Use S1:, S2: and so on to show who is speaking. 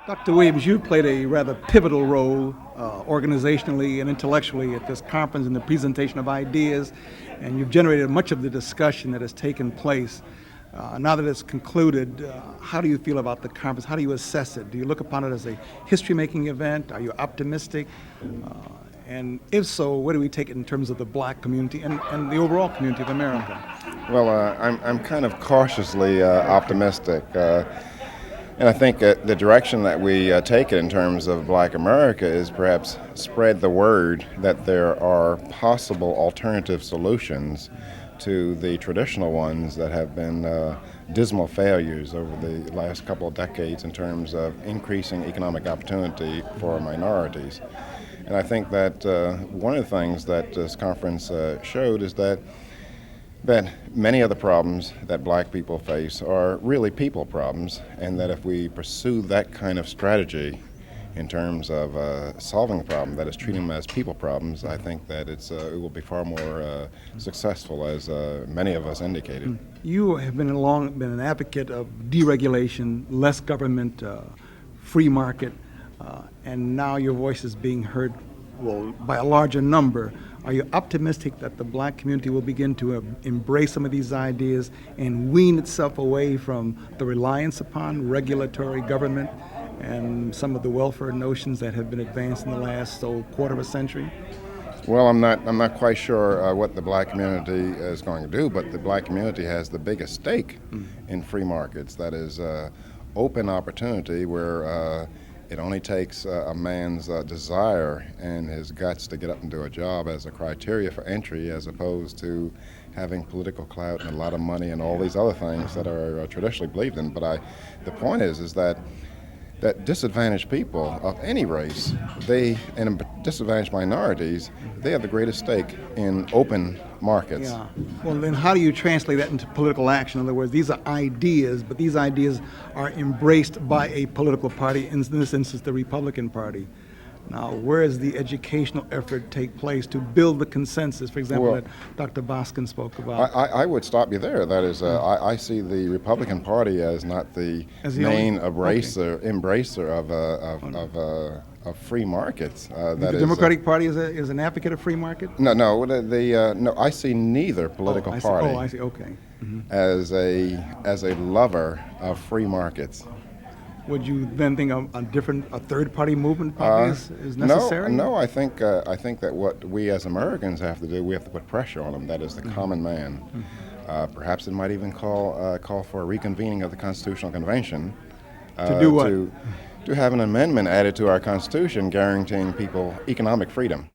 S1: Dr. Williams, you played a rather pivotal role organizationally and intellectually at this conference in the presentation of ideas, and you've generated much of the discussion that has taken place. Now that it's concluded, how do you feel about the conference? How do you assess it? Do you look upon it as a history-making event? Are you optimistic? And if so, where do we take it in terms of the black community and the overall community of America?
S2: Well, I'm kind of cautiously optimistic. And I think the direction that we take it in terms of Black America is perhaps spread the word that there are possible alternative solutions to the traditional ones that have been dismal failures over the last couple of decades in terms of increasing economic opportunity for minorities. And I think that one of the things that this conference showed is that many of the problems that black people face are really people problems, and that if we pursue that kind of strategy in terms of solving the problem, that is treating them as people problems, I think that it will be far more successful, as many of us indicated.
S1: You have been an advocate of deregulation, less government, free market, and now your voice is being heard, well, by a larger number. Are you optimistic that the black community will begin to embrace some of these ideas and wean itself away from the reliance upon regulatory government and some of the welfare notions that have been advanced in the last quarter of a century?
S2: Well, I'm not quite sure what the black community is going to do, but the black community has the biggest stake in free markets. That is open opportunity where it only takes a man's desire and his guts to get up and do a job as a criteria for entry, as opposed to having political clout and a lot of money and all these other things that are traditionally believed in. But the point is that disadvantaged people of any race, and disadvantaged minorities, they have the greatest stake in open markets.
S1: Yeah. Well, then how do you translate that into political action? In other words, these are ideas, but these ideas are embraced by a political party, in this instance, the Republican Party. Now, where does the educational effort take place to build the consensus, for example, that Dr. Boskin spoke about?
S2: I would stop you there. That is, I see the Republican Party as not the main embracer of free markets.
S1: The Democratic Party is an advocate of free market?
S2: No, no. I see neither political party
S1: I see. Okay.
S2: as a lover of free markets.
S1: Would you then think a third-party movement probably is necessary?
S2: No. I think that what we as Americans have to do, we have to put pressure on them. That is the common man. Perhaps it might even call for a reconvening of the Constitutional Convention.
S1: To do what?
S2: To have an amendment added to our Constitution guaranteeing people economic freedom.